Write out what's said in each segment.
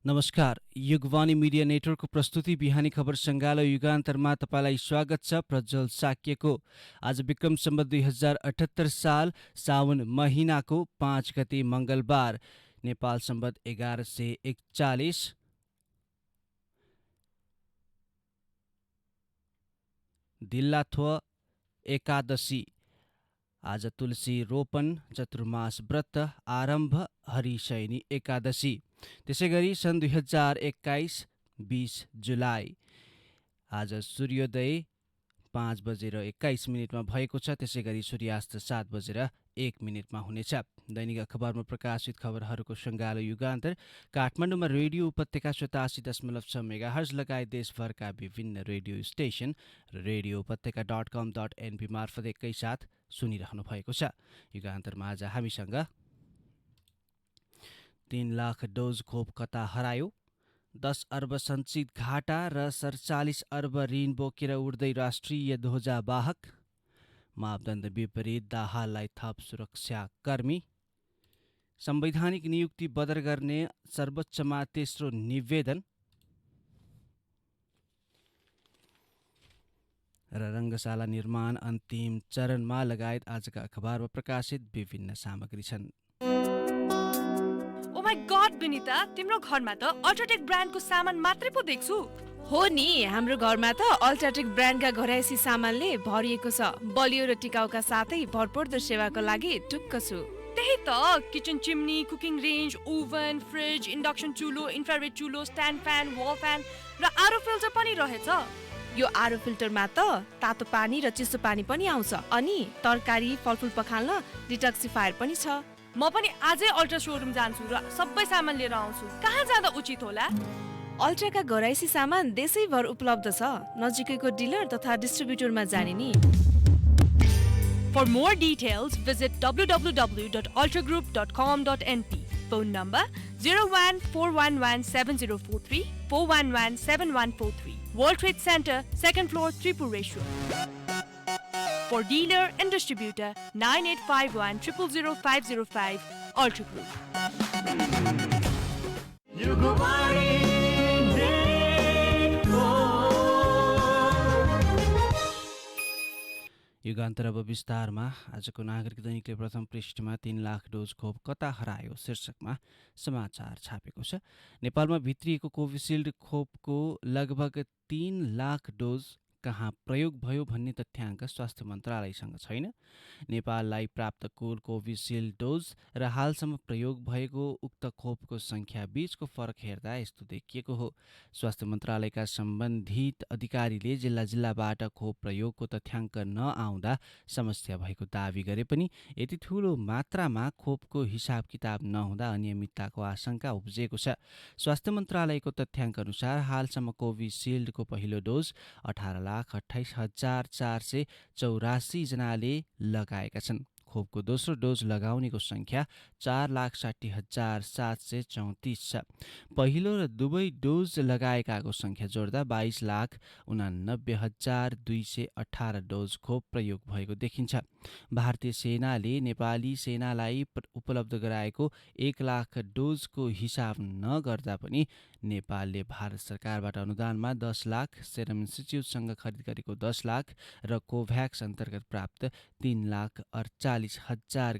नमस्कार, युगवाणी मिडिया नेटवर्कको प्रस्तुति बिहानी खबर सङ्गालो युगान्तरमा तपाईँलाई स्वागत छ। प्रज्वल साक्यको आज विक्रम सम्वत 2078 साल साउन महिनाको 5 गते मङ्गलबार, नेपाल सम्वत 1141 दिल्लाथ्व एकादशी। आज तुलसी रोपन, चतुर्मास व्रत आरम्भ, हरिशयनी एकादशी। त्यसै गरी सन् 2021 20 जुलाई आज सूर्योदय 5:21 भएको छ। त्यसै गरी सूर्यास्त 7:01 हुनेछ। दैनिक अखबारमा प्रकाशित खबरहरूको सङ्गालो युगान्तर काठमाडौँमा रेडियो उपत्यका 87.6 मेगाहर्ज लगायत देशभरका विभिन्न रेडियो स्टेशन र रेडियो उपत्यका.com.np मार्फत एकैसाथ सुनिरहनु भएको छ। युगान्तरमा आज हामीसँग 3 लाख डोज खोप कता हरायो, 10 अर्ब सञ्चित घाटा र 47 अर्ब ऋण बोकेर उड्दै राष्ट्रिय ध्वजावाहक, मापदण्ड विपरीत दाहाललाई थप सुरक्षाकर्मी, संवैधानिक नियुक्ति बदर गर्ने सर्वोच्चमा तेस्रो निवेदन र रङ्गशाला निर्माण अन्तिम चरणमा लगायत आजका अखबारमा प्रकाशित विभिन्न सामग्री छन्। ओ माय गॉड विनिता, तिम्रो घरमा त अल्ट्राटेक ब्रान्डको सामान मात्रै पो देख्छु। हो नि, हाम्रो घरमा त अल्ट्राटेक ब्रान्डका घरायसी सामानले भरिएको छ। बलियो र टिकाउका साथै भरपर्दो सेवाको लागि टुक्क छु। त्यही त, kitchen chimney, cooking range, oven, fridge, induction चुलो, इन्फ्रारेड चुलो, स्ट्यान्ड फ्यान, वल फ्यान र आरो फिल्टर पनि रहेछ। यो आरो फिल्टरमा त तातो पानी र चिसो पानी पनि आउँछ, अनि तरकारी फलफुल पखाल्न डिटक्सिफायर पनि छ। म पनि आजै अल्ट्रा सोरुम जान्छु र सबै सामान लिएर आउँछु। कहाँ जाँदा उचित होला? अल्ट्राका घरायसी सामान देशैभर उपलब्ध छ। नजिकैको डिलर तथा डिस्ट्रिब्युटरमा जाने नि। For more details, visit www.ultragroup.com.np. Phone number 014117043 4117143. World Trade Center, 2nd floor, Tripureshwar. For dealer and distributor, 9851 000505, Ultra Group. युगान्तर अब विस्तारमा। आजको नागरिक दैनिकले प्रथम पृष्ठमा 3 लाख डोज खोप कता हरायो शीर्षकमा समाचार छापेको छ। नेपालमा भित्रिएको कोभिसिल्ड खोपको लगभग 3 लाख डोज कहाँ प्रयोग भयो भन्ने तथ्याङ्क स्वास्थ्य मन्त्रालयसँग छैन। नेपाललाई प्राप्त कुल कोभिसिल्ड डोज र हालसम्म प्रयोग भएको उक्त खोपको सङ्ख्या बीचको फरक हेर्दा यस्तो देखिएको हो। स्वास्थ्य मन्त्रालयका सम्बन्धित अधिकारीले जिल्ला जिल्लाबाट खोप प्रयोगको तथ्याङ्क नआउँदा समस्या भएको दावी गरे पनि यति ठूलो मात्रामा खोपको हिसाब किताब नहुँदा अनियमितताको आशंका उब्जिएको छ। स्वास्थ्य मन्त्रालयको तथ्याङ्क अनुसार हालसम्म कोभिसिल्डको पहिलो डोज 18,28,484 जनाले लगाएका छन्। खोपको दोस्रो डोज लगाउनेको सङ्ख्या 4,60,734 छ। पहिलो र दुवै डोज लगाएकाको सङ्ख्या जोड्दा 22,89,218 डोज खोप प्रयोग भएको देखिन्छ। भारतीय सेनाले नेपाली सेनालाई उपलब्ध गराएको 1 लाख डोजको हिसाब नगर्दा पनि नेपालले भारत सरकारबाट अनुदानमा 10 लाख, सेरम इन्स्टिच्युटसँग खरिद गरेको 10 लाख र कोभ्याक्स अन्तर्गत प्राप्त 3,48,000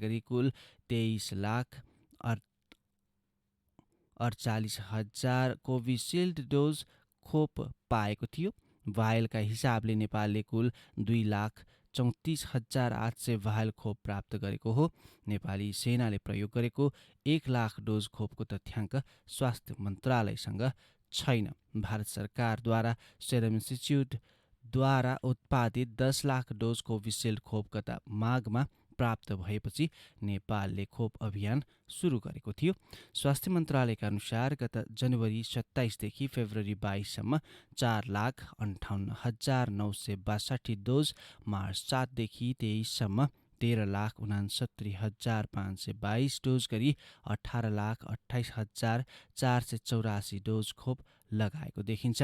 गरी कुल 23,48,000 कोभिसिल्ड डोज खोप पाएको थियो। भायलका हिसाबले नेपालले कुल 2,34,800 भायल खोप प्राप्त गरेको हो। नेपाली सेनाले प्रयोग गरेको 1 लाख डोज खोपको तथ्याङ्क स्वास्थ्य मन्त्रालयसँग छैन। भारत सरकारद्वारा सेरम इन्स्टिच्युटद्वारा उत्पादित 10 लाख डोज कोभिसिल्ड खोप गत माघमा प्राप्त भएपछि नेपालले खोप अभियान सुरु गरेको थियो। स्वास्थ्य मन्त्रालयका अनुसार गत जनवरी 27 देखि फेब्रुअरी 22 सम्म 4,58,962 डोज, मार्च 7 देखि 23 सम्म 13,69,522 डोज गरी 18,28,484 डोज खोप लगाएको देखिन्छ।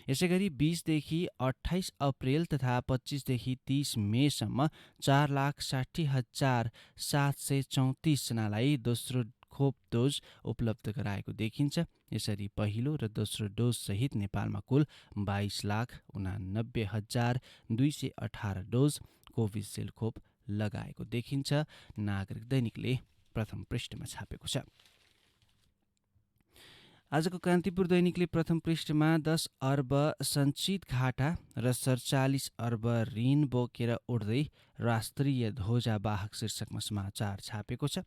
यसैगरी 20 देखि 28 अप्रेल तथा 25 देखि 30 मेसम्म 4,60,734 जनालाई दोस्रो खोप डोज उपलब्ध गराएको देखिन्छ। यसरी पहिलो र दोस्रो डोज सहित नेपालमा कुल 22,89,218 डोज कोभिसिल्ड खोप लगाएको देखिन्छ। नागरिक दैनिकले प्रथम पृष्ठमा छापेको छ। आजको कान्तिपुर दैनिकले प्रथम पृष्ठमा 10 अर्ब सञ्चित घाटा र 47 अर्ब ऋण बोकेर उड्दै राष्ट्रिय ध्वजावाहक शीर्षकमा समाचार छापेको छ।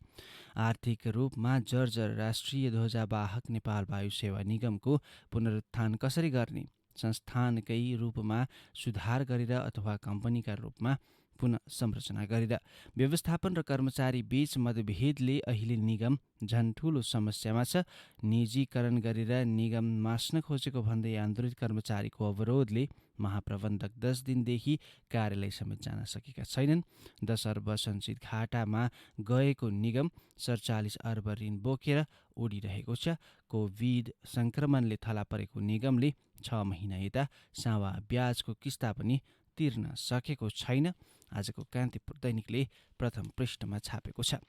आर्थिक रूपमा जर्जर राष्ट्रिय ध्वजावाहक नेपाल वायु सेवा निगमको पुनरुत्थान कसरी गर्ने? संस्थानकै रूपमा सुधार गरेर अथवा कम्पनीका रूपमा पुनः संरचना गरेर। व्यवस्थापन र कर्मचारी बीच मतभेदले अहिले निगम झन् ठूलो समस्यामा छ। निजीकरण गरेर निगम मास्न खोजेको भन्दै आन्दोलित कर्मचारीको अवरोधले महाप्रबन्धक 10 दिनदेखि कार्यालय समेत जान सकेका छैनन्। 10 अर्ब सञ्चित घाटामा गएको निगम 47 अर्ब ऋण बोकेर उडिरहेको छ। कोभिड संक्रमणले थला परेको निगमले 6 महिना यता सावा ब्याजको किस्ता पनि तिर्न सकेको छैन। आजको कान्तिपुर दैनिकले प्रथम पृष्ठमा छापेको छ।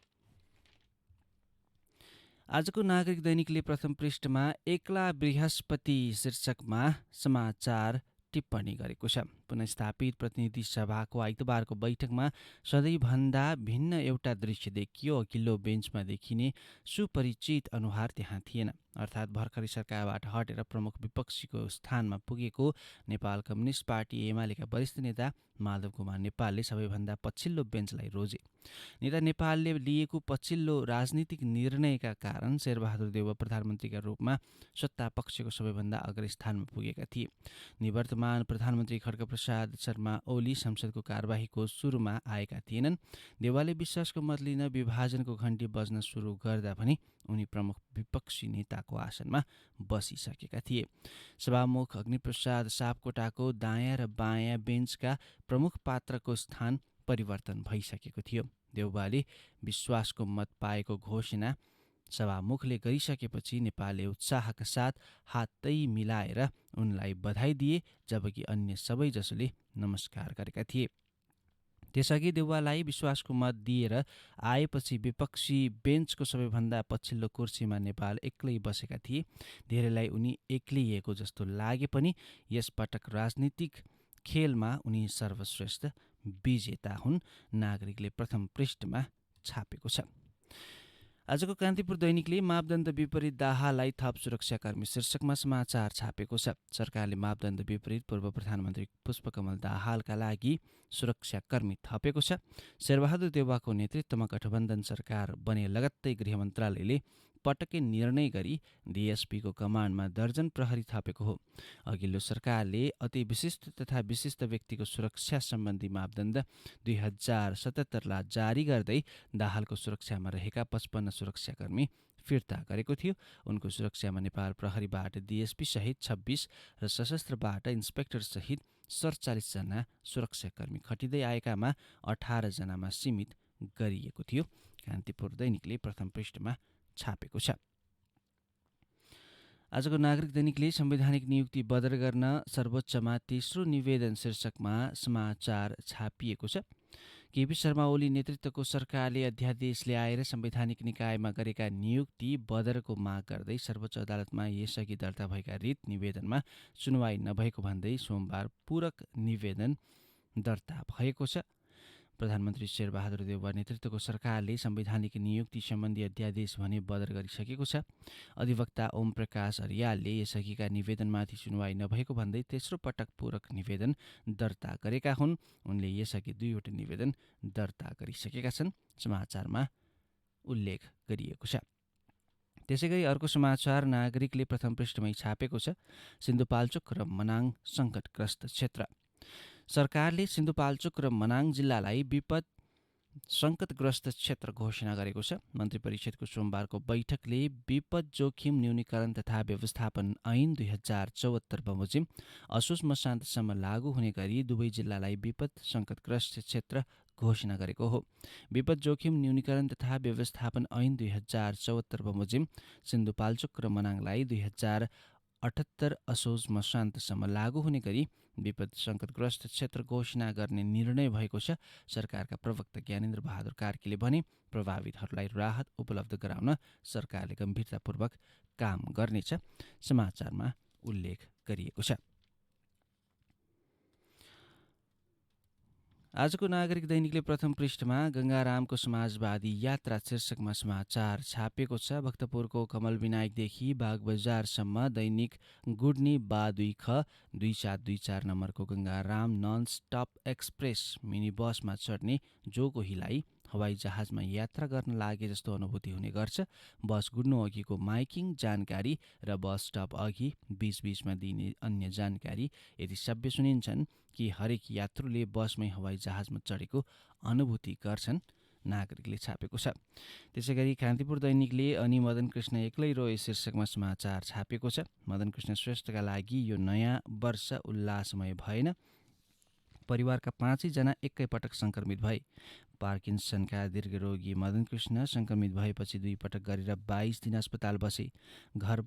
आजको नागरिक दैनिकले प्रथम पृष्ठमा एक्ला बृहस्पति शीर्षकमा समाचार टिप्पणी गरेको छ। पुनस्थापित प्रतिनिधि सभाको आइतबारको बैठकमा सधैँभन्दा भिन्न एउटा दृश्य देखियो। अघिल्लो बेन्चमा देखिने सुपरिचित अनुहार त्यहाँ थिएन। अर्थात् भर्खरै सरकारबाट हटेर प्रमुख विपक्षीको स्थानमा पुगेको नेपाल कम्युनिस्ट पार्टी एमालेका वरिष्ठ नेता माधव कुमार नेपालले सबैभन्दा पछिल्लो बेन्चलाई रोजे। नेता नेपालले लिएको पछिल्लो राजनीतिक निर्णयका कारण शेरबहादुर देउवा प्रधानमन्त्रीका रूपमा सत्ता पक्षको सबैभन्दा अग्रस्थानमा पुगेका थिए। निवर्तमान प्रधानमन्त्री खड्गप्रसाद शर्मा ओली संसदको कार्यवाहीको सुरुमा आएका थिएनन्। देउवाले विश्वासको मत लिन विभाजनको घण्टी बज्न सुरु गर्दा पनि उनी प्रमुख विपक्षी नेताको आसनमा बसिसकेका थिए। सभामुख अग्निप्रसाद सापकोटाको दायाँ र बायाँ बेन्चका प्रमुख पात्रको स्थान परिवर्तन भइसकेको थियो। देउवाले विश्वासको मत पाएको घोषणा सभामुखले गरिसकेपछि नेपालले उत्साहका साथ हातै मिलाएर उनलाई बधाई दिए, जबकि अन्य सबैजसोले नमस्कार गरेका थिए। त्यसअघि देउवालाई विश्वासको मत दिएर आएपछि विपक्षी बेन्चको सबैभन्दा पछिल्लो कुर्सीमा नेपाल एक्लै बसेका थिए। धेरैलाई उनी एक्लिएको जस्तो लागे पनि यसपटक राजनीतिक खेलमा उनी सर्वश्रेष्ठ विजेता हुन्। नागरिकले प्रथम पृष्ठमा छापेको छ। आजको कान्तिपुर दैनिकले मापदण्ड विपरीत दाहाललाई थप सुरक्षाकर्मी शीर्षकमा समाचार छापेको छ। सरकारले मापदण्ड विपरीत पूर्व प्रधानमन्त्री पुष्पकमल दाहालका लागि सुरक्षाकर्मी थपेको छ। शेरबहादुर देउवाको नेतृत्वमा गठबन्धन सरकार बने लगत्तै गृह मन्त्रालयले पटक्कै निर्णय गरी डिएसपीको कमान्डमा दर्जन प्रहरी थपेको हो। अघिल्लो सरकारले अति विशिष्ट तथा विशिष्ट व्यक्तिको सुरक्षा सम्बन्धी मापदण्ड 2077 जारी गर्दै दाहालको सुरक्षामा रहेका 55 सुरक्षाकर्मी फिर्ता गरेको थियो। उनको सुरक्षामा नेपाल प्रहरीबाट डिएसपी सहित 26 र सशस्त्रबाट इन्सपेक्टर सहित 47 जना सुरक्षाकर्मी खटिँदै आएकामा 18 जनामा सीमित गरिएको थियो। कान्तिपुर दैनिकले प्रथम पृष्ठमा छापेको छ। आजको नागरिक दैनिकले संवैधानिक नियुक्ति बदर गर्न सर्वोच्चमा तेस्रो निवेदन शीर्षकमा समाचार छापिएको छ। केपी शर्मा ओली नेतृत्वको सरकारले अध्यादेश ल्याएर संवैधानिक निकायमा गरेका नियुक्ति बदरको माग गर्दै सर्वोच्च अदालतमा यसअघि दर्ता भएका रिट निवेदनमा सुनवाई नभएको भन्दै सोमबार पूरक निवेदन दर्ता भएको छ। प्रधानमन्त्री शेरबहादुर देउवा नेतृत्वको सरकारले संवैधानिक नियुक्ति सम्बन्धी अध्यादेश भने बदर गरिसकेको छ। अधिवक्ता ओम प्रकाश अर्यालले यसअघिका निवेदनमाथि सुनवाई नभएको भन्दै तेस्रो पटक पूरक निवेदन दर्ता गरेका हुन्। उनले यसअघि 2वटा निवेदन दर्ता गरिसकेका छन्, समाचारमा उल्लेख गरिएको छ। त्यसैगरी अर्को समाचार नागरिकले प्रथम पृष्ठमै छापेको छ। सिन्धुपाल्चोक र मनाङ सङ्कटग्रस्त क्षेत्र। सरकारले सिन्धुपाल्चोक र मनाङ जिल्लालाई विपद सङ्कटग्रस्त क्षेत्र घोषणा गरेको छ। मन्त्री परिषदको सोमबारको बैठकले विपद जोखिम न्यूनीकरण तथा व्यवस्थापन ऐन 2074 बमोजिम असोज मसान्तसम्म लागू हुने गरी दुवै जिल्लालाई विपद सङ्कटग्रस्त क्षेत्र घोषणा गरेको हो। विपद जोखिम न्यूनीकरण तथा व्यवस्थापन ऐन 2074 बमोजिम सिन्धुपाल्चोक र मनाङलाई 2078 असोज मसान्तसम्म लागू हुने गरी विपद सङ्कटग्रस्त क्षेत्र घोषणा गर्ने निर्णय भएको छ। सरकारका प्रवक्ता ज्ञानेन्द्र बहादुर कार्कीले भने प्रभावितहरूलाई राहत उपलब्ध गराउन सरकारले गम्भीरतापूर्वक काम गर्नेछ, समाचारमा उल्लेख गरिएको छ। आजको नागरिक दैनिकले प्रथम पृष्ठमा गङ्गारामको समाजवादी यात्रा शीर्षकमा समाचार छापेको छ। भक्तपुरको कमल विनायकदेखि बागबजारसम्म दैनिक गुड्नी बा 2 ख 2724 नम्बरको Gangaram non stop express mini बसमा चढ्ने जो कोहीलाई हवाई जहाजमा यात्रा गर्न लागे जस्तो अनुभूति हुने गर्छ। बस गुड्नु अघिको माइकिङ जानकारी र बस स्टप अघि बीचबीचमा दिइने अन्य जानकारी यति सभ्य सुनिन्छन् कि हरेक यात्रुले बसमै हवाई जहाजमा चढेको अनुभूति गर्छन्, नागरिकले छापेको छ। त्यसै गरी कान्तिपुर दैनिकले अनि मदन कृष्ण एक्लै रोए शीर्षकमा समाचार छापेको छ। मदन कृष्ण श्रेष्ठका लागि यो नयाँ वर्ष उल्लासमय भएन। परिवारका 5 जना एकैपटक सङ्क्रमित भए। पार्किन्सनका दीर्घरोगी मदन कृष्ण सङ्क्रमित भएपछि 2 पटक गरेर 22 दिन अस्पताल बसे। घर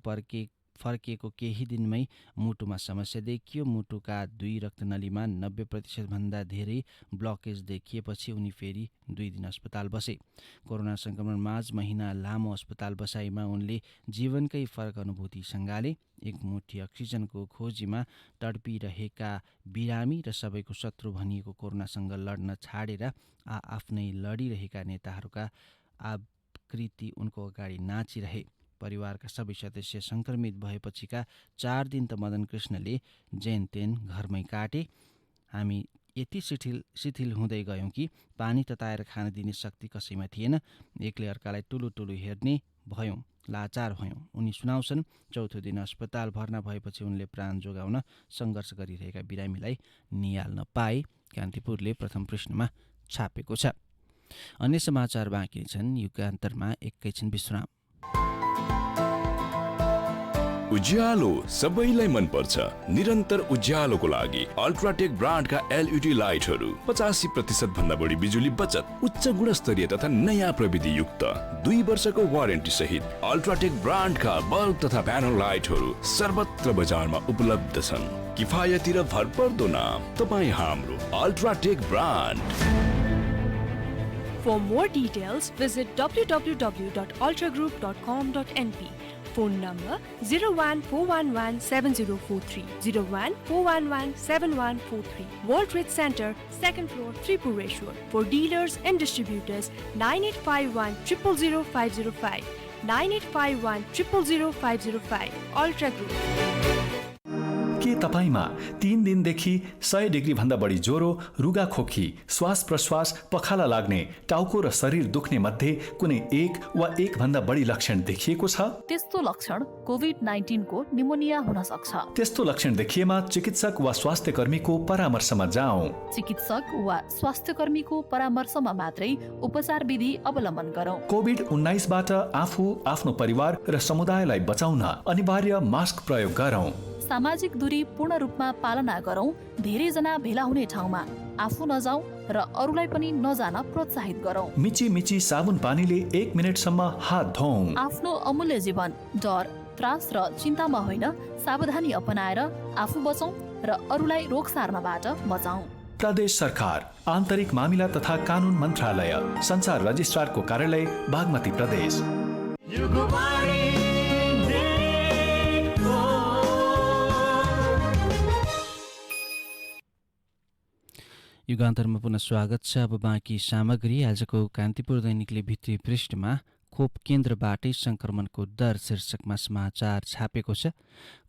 फर्किएको केही दिनमै मुटुमा समस्या देखियो। मुटुका 2 रक्तनलीमा 90% भन्दा धेरै ब्लकेज देखिएपछि उनी फेरि 2 दिन अस्पताल बसे। कोरोना सङ्क्रमण माझ महिना लामो अस्पताल बसाइमा उनले जीवनकै फरक अनुभूति सँगाले। एक मुठी अक्सिजनको खोजीमा तडपिरहेका बिरामी र सबैको शत्रु भनिएको कोरोनासँग लड्न छाडेर आफ्नै लडिरहेका नेताहरूका आकृति उनको अगाडि नाचिरहे। परिवारका सबै सदस्य सङ्क्रमित भएपछिका 4 दिन त मदन कृष्णले जेनतेन घरमै काटे। हामी यति शिथिल हुँदै गयौँ कि पानी तताएर खान दिने शक्ति कसैमा थिएन। एकले अर्कालाई टुलु हेर्ने भयौँ, लाचार भयौँ। उनी सुनाउँछन्, चौथो दिन अस्पताल भर्ना भएपछि उनले प्राण जोगाउन सङ्घर्ष गरिरहेका बिरामीलाई निहाल्न पाए। कान्तिपुरले प्रथम पृष्ठमा छापेको छ। अन्य समाचार बाँकी छन्, युगान्तरमा एकैछिन विश्राम। उज्यालो सबैलाई मन पर्छ। निरन्तर उज्यालोको लागि अल्ट्राटेक ब्रान्डका एलईडी लाइटहरू 85% भन्दा बढी बिजुली बचत, उच्च गुणस्तरीय तथा नयाँ प्रविधि युक्त 2 वर्षको वारेन्टी सहित अल्ट्राटेक ब्रान्डका बल्ब तथा प्यानल लाइटहरू सर्वत्र बजारमा उपलब्ध छन्। किफायती र भरपर्दो नाम तपाईँ हाम्रो UltraTech brand. For more details, visit www.ultragroup.com.np. Phone number 014117043, 014117143. World Trade Center, 2nd floor, Tripureshwar. For dealers and distributors, 9851 000505, 9851 000505. Ultra Group. के तपाईमा 3 दिनदेखि 100 डिग्री भन्दा बढी ज्वरो, रुगा खोकी, श्वास प्रश्वास, पखाला लाग्ने, टाउको र शरीर दुख्ने मध्ये कुनै एक वा एक भन्दा बढी लक्षण देखिएको छ? त्यस्तो लक्षण कोभिड-19 को निमोनिया हुन सक्छ। त्यस्तो लक्षण देखिएमा चिकित्सक वा स्वास्थ्य कर्मीको परामर्शमा जाऔं। चिकित्सक वा स्वास्थ्य कर्मीको परामर्शमा मात्रै उपचार विधि अवलम्बन गरौं। कोभिड-19 बाट आफू, आफ्नो परिवार र समुदायलाई बचाउन अनिवार्य मास्क प्रयोग गरौं। सामाजिक दूरी पूर्ण रूपमा पालना गरौं। धेरै जना भेला हुने ठाउँमा आफू नजाऊ र अरूलाई पनि नजान प्रोत्साहित गरौं। मिची साबुन पानीले 1 मिनेटसम्म हात धौं। आफ्नो अमूल्य जीवन डर, त्रास र चिन्तामा होइन, सावधानी अपनाएर आफू बचौं र अरूलाई रोग सार्नबाट बचाऊ। प्रदेश सरकार, आन्तरिक मामिला तथा कानून मन्त्रालय, संचार रजिस्ट्रारको कार्यालय, बागमती प्रदेश। युगान्तरमा पुनः स्वागत छ। अब बाँकी सामग्री। आजको कान्तिपुर दैनिकले भित्री पृष्ठमा खोप केन्द्रबाटै सङ्क्रमणको दर शीर्षकमा समाचार छापेको छ।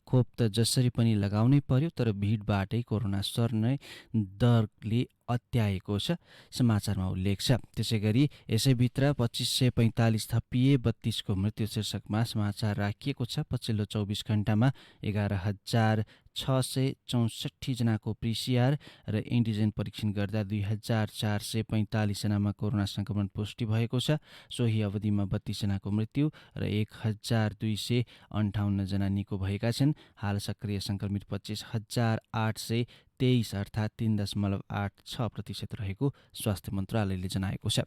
खोप त जसरी पनि लगाउनै पर्यो, तर भिडबाटै कोरोना सर्ने दरले अत्याएको छ, समाचारमा उल्लेख छ। त्यसै गरी यसैभित्र 2545 थपिए 32 को मृत्यु शीर्षकमा समाचार राखिएको छ। पछिल्लो 24 घण्टामा 11,664 जनाको PCR र एन्टिजेन परीक्षण गर्दा 2,445 जनामा कोरोना सङ्क्रमण पुष्टि भएको छ। सोही अवधिमा 32 जनाको मृत्यु र 1,258 जना निको भएका छन्। हाल सक्रिय सङ्क्रमित 25,883 23 अर्थात् 3.86% रहेको स्वास्थ्य मन्त्रालयले जनाएको छ।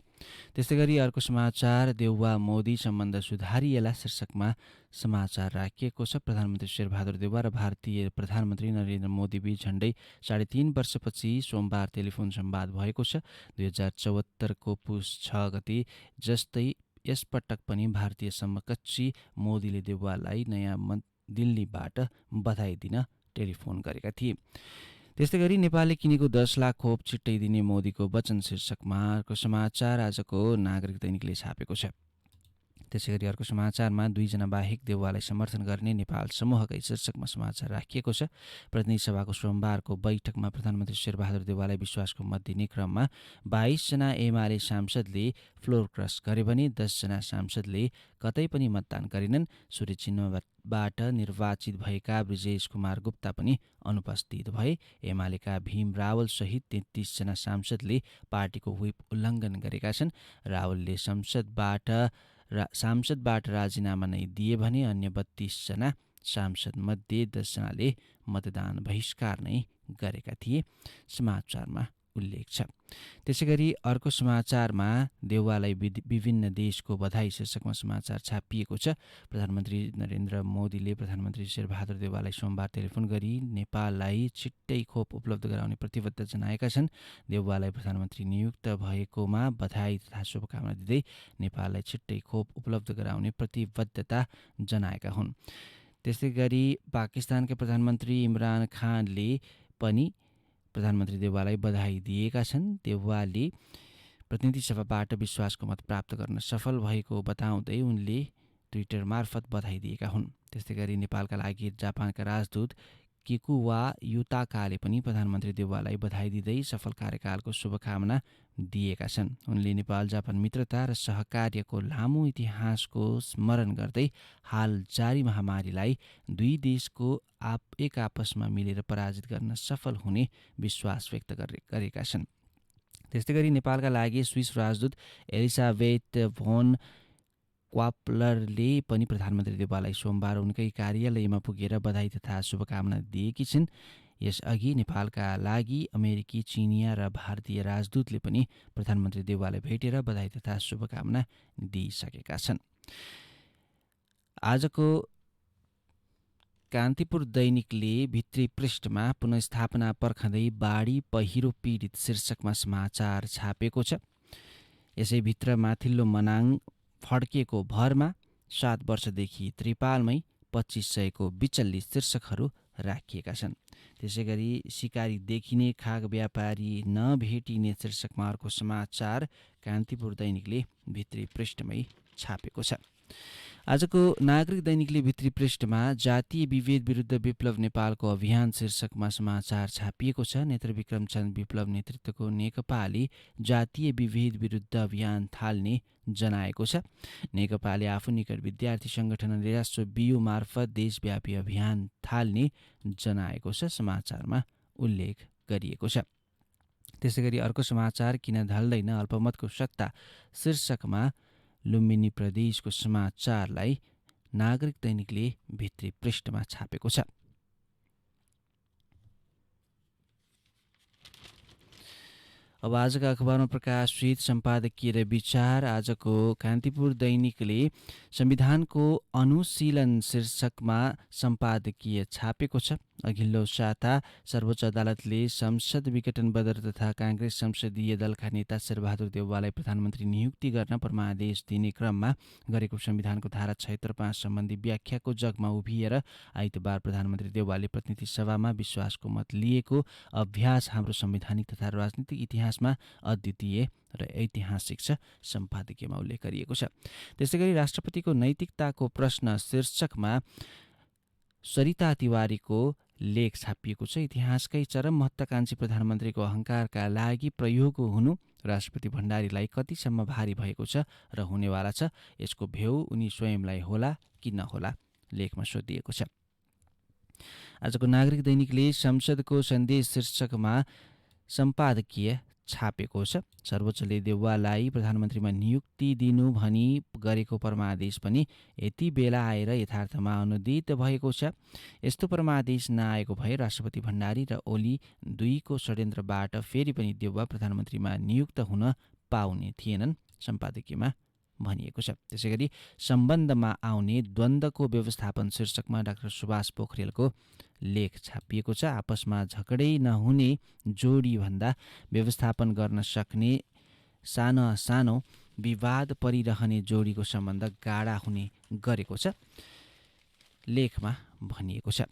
त्यस्तै गरी अर्को समाचार देउवा मोदी सम्बन्ध सुधारिएला शीर्षकमा समाचार राखिएको छ। प्रधानमन्त्री शेरबहादुर देउवा र भारतीय प्रधानमन्त्री नरेन्द्र मोदी बीच झण्डै 3.5 वर्षपछि सोमबार टेलिफोन संवाद भएको छ। 2074 को पुस 6 गते जस्तै यसपटक पनि भारतीय समकक्षी मोदीले देउवालाई नयाँ दिल्लीबाट बधाई दिन टेलिफोन गरेका थिए। त्यस्तै गरी नेपालले किनेको 10 लाख खोप छिट्टै दिने मोदीको वचन शीर्षकमा अर्को समाचार आजको नागरिक दैनिकले छापेको छ। त्यसै गरी अर्को समाचारमा 2 जना बाहेक देउवालाई समर्थन गर्ने नेपाल समूहकै शीर्षकमा समाचार राखिएको छ। प्रतिनिधि सभाको सोमबारको बैठकमा प्रधानमन्त्री शेरबहादुर देउवालाई विश्वासको मत दिने क्रममा 22 जना एमाले सांसदले फ्लोर क्रस गरे भने 10 जना सांसदले कतै पनि मतदान गरेनन्। सूर्य चिन्हबाट निर्वाचित भएका ब्रिजेश कुमार गुप्ता पनि अनुपस्थित भए। एमालेका भीम रावल सहित 33 जना सांसदले पार्टीको व्हिप उल्लङ्घन गरेका छन्। रावलले सांसदबाट राजीनामा नै दिए भने अन्य 32 जना सांसदमध्ये 10 जनाले मतदान बहिष्कार नै गरेका थिए, समाचारमा उल्लेख छ। त्यसै गरी अर्को समाचारमा देउवालाई विभिन्न देशको बधाई शीर्षकमा समाचार छापिएको छ। प्रधानमन्त्री नरेन्द्र मोदीले प्रधानमन्त्री शेरबहादुर देउवालाई सोमबार टेलिफोन गरी नेपाललाई छिट्टै खोप उपलब्ध गराउने प्रतिबद्धता जनाएका छन्। देउवालाई प्रधानमन्त्री नियुक्त भएकोमा बधाई तथा शुभकामना दिँदै नेपाललाई छिट्टै खोप उपलब्ध गराउने प्रतिबद्धता जनाएका हुन्। त्यस्तै गरी पाकिस्तानका प्रधानमन्त्री इमरान खानले पनि प्रधानमन्त्री देउवालाई बधाई दिएका छन्। देउवाले प्रतिनिधि सभाबाट विश्वासको मत प्राप्त गर्न सफल भएको बताउँदै उनले ट्विटर मार्फत बधाई दिएका हुन्। त्यस्तै गरी नेपालका लागि जापानका राजदूत किकुवा युताकाले पनि प्रधानमन्त्री देउवालाई बधाई दिँदै सफल कार्यकालको शुभकामना दिएका छन्। उनले नेपाल जापान मित्रता र सहकार्यको लामो इतिहासको स्मरण गर्दै हाल जारी महामारीलाई दुई देशको एक आपसमा मिलेर पराजित गर्न सफल हुने विश्वास व्यक्त गरेका छन्। त्यस्तै गरी नेपालका लागि स्विस राजदूत एलिसाबेथ भोन क्वाप्लरले पनि प्रधानमन्त्री देउवालाई सोमबार उनकै कार्यालयमा पुगेर बधाई तथा शुभकामना दिएकी छिन्। यसअघि नेपालका लागि अमेरिकी, चिनिया र भारतीय राजदूतले पनि प्रधानमन्त्री देउवालाई भेटेर बधाई तथा शुभकामना दिइसकेका छन्। आजको कान्तिपुर दैनिकले भित्री पृष्ठमा पुनर्स्थापना पर्खँदै बाढी पहिरो पीडित शीर्षकमा समाचार छापेको छ। यसैभित्र माथिल्लो मनाङ फड्किएको भरमा 7 वर्षदेखि त्रिपालमै 2500 को बिचल्ली शीर्षकहरू राखिएका छन्। त्यसै गरी शिकारी देखिने खाग व्यापारी नभेटिने शीर्षकमा अर्को समाचार कान्तिपुर दैनिकले भित्री पृष्ठमै छापेको छ। आजको नागरिक दैनिकले भित्री पृष्ठमा जातीय विभेद विरुद्ध विप्लव नेपालको अभियान शीर्षकमा समाचार छापिएको छ। नेत्र विक्रम चन्द विप्लव नेतृत्वको नेकपाले जातीय विभेद विरुद्ध अभियान थाल्ने जनाएको छ। नेकपाले आफू निकट विद्यार्थी सङ्गठन राष्ट्र बियु मार्फत देशव्यापी अभियान थाल्ने जनाएको छ, समाचारमा उल्लेख गरिएको छ। त्यसै गरी अर्को समाचार किन ढल्दैन अल्पमतको सत्ता शीर्षकमा लुम्बिनी प्रदेशको समाचारलाई नागरिक दैनिकले भित्री पृष्ठमा छापेको छ। अब आजका अखबारमा प्रकाशित सम्पादकीय र विचार। आजको कान्तिपुर दैनिकले संविधानको अनुशीलन शीर्षकमा सम्पादकीय छापेको छ। अघिल्लो साता सर्वोच्च अदालतले संसद विघटन बदर तथा काङ्ग्रेस संसदीय दलका नेता शेरबहादुर देउवालाई प्रधानमन्त्री नियुक्ति गर्न परमादेश दिने क्रममा गरेको संविधानको धारा 76 सम्बन्धी व्याख्याको जगमा उभिएर आइतबार प्रधानमन्त्री देउवाले प्रतिनिधि सभामा विश्वासको मत लिएको अभ्यास हाम्रो संवैधानिक तथा राजनीतिक इतिहासमा अद्वितीय र ऐतिहासिक छ, सम्पादकीयमा उल्लेख गरिएको छ। त्यसै गरी राष्ट्रपतिको नैतिकताको प्रश्न शीर्षकमा सरिता तिवारीको लेख छापिएको छ। इतिहासकै चरम महत्त्वाकांक्षी प्रधानमन्त्रीको अहङ्कारका लागि प्रयोग हुनु राष्ट्रपति भण्डारीलाई कतिसम्म भारी भएको छ र हुनेवाला छ, यसको भेउ उनी स्वयंलाई होला कि नहोला, लेखमा सोधिएको छ। आजको नागरिक दैनिकले संसदको सन्देश शीर्षकमा सम्पादकीय छापेको छ। सर्वोच्चले देउवालाई प्रधानमन्त्रीमा नियुक्ति दिनु भनी गरेको परमादेश पनि यति बेला आएर यथार्थमा अनुदित भएको छ। यस्तो परमादेश नआएको भए राष्ट्रपति भण्डारी र ओली दुईको षड्यन्त्रबाट फेरि पनि देउवा प्रधानमन्त्रीमा नियुक्त हुन पाउने थिएनन्, सम्पादकीयमा भनिएको छ। त्यसैगरी सम्बन्धमा आउने द्वन्द्वको व्यवस्थापन शीर्षकमा डाक्टर सुभाष पोखरेलको लेख छापिएको छ। आपसमा झगडै नहुने जोडीभन्दा व्यवस्थापन गर्न सक्ने सानो विवाद परिरहने जोडीको सम्बन्ध गाढा हुने गरेको छ, लेखमा भनिएको छ।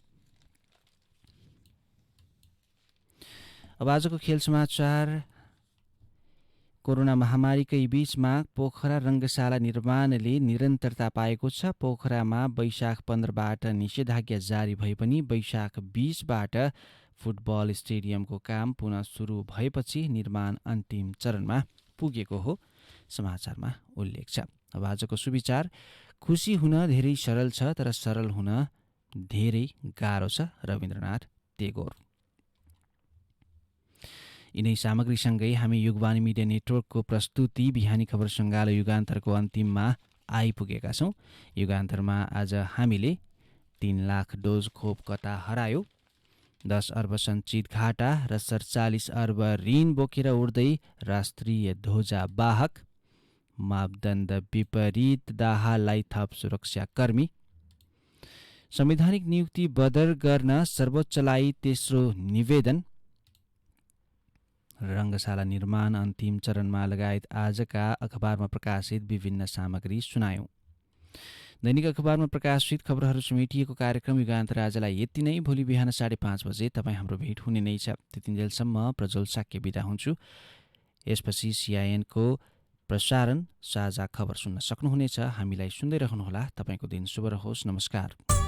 अब आजको खेल समाचार। कोरोना महामारीकै बीचमा पोखरा रङ्गशाला निर्माणले निरन्तरता पाएको छ। पोखरामा वैशाख 15बाट निषेधाज्ञा जारी भए पनि वैशाख 20बाट फुटबल स्टेडियमको काम पुनः सुरु भएपछि निर्माण अन्तिम चरणमा पुगेको हो, समाचारमा उल्लेख छ। अब आजको सुविचार। खुसी हुन धेरै सरल छ तर सरल हुन धेरै गाह्रो छ, रविन्द्रनाथ टेगोर। यिनै सामग्रीसँगै हामी युगवाणी मिडिया नेटवर्कको प्रस्तुति बिहानी खबर सङ्गालो युगान्तरको अन्तिममा आइपुगेका छौँ। युगान्तरमा आज हामीले 3 लाख डोज खोप कता हरायो, 10 अर्ब सञ्चित घाटा र 47 अर्ब ऋण बोकेर उड्दै राष्ट्रिय ध्वजा वाहक, मापदण्ड विपरीत दाहाललाई थप सुरक्षाकर्मी, संवैधानिक नियुक्ति बदर गर्न सर्वोच्चलाई तेस्रो निवेदन, रङ्गशाला निर्माण अन्तिम चरणमा लगायत आजका अखबारमा प्रकाशित विभिन्न सामग्री सुनायौं। दैनिक अखबारमा प्रकाशित खबरहरू समेटिएको कार्यक्रम युगान्तर आजलाई यति नै। भोलि बिहान 5:30 बजे तपाईँ हाम्रो भेट हुने नै छ। त्यतिन्जेलसम्म प्रज्वल साक्य बिदा हुन्छु। यसपछि CIN-को प्रसारण साझा खबर सुन्न सक्नुहुनेछ। हामीलाई सुन्दै रहनुहोला। तपाईँको दिन शुभ रहोस्। नमस्कार।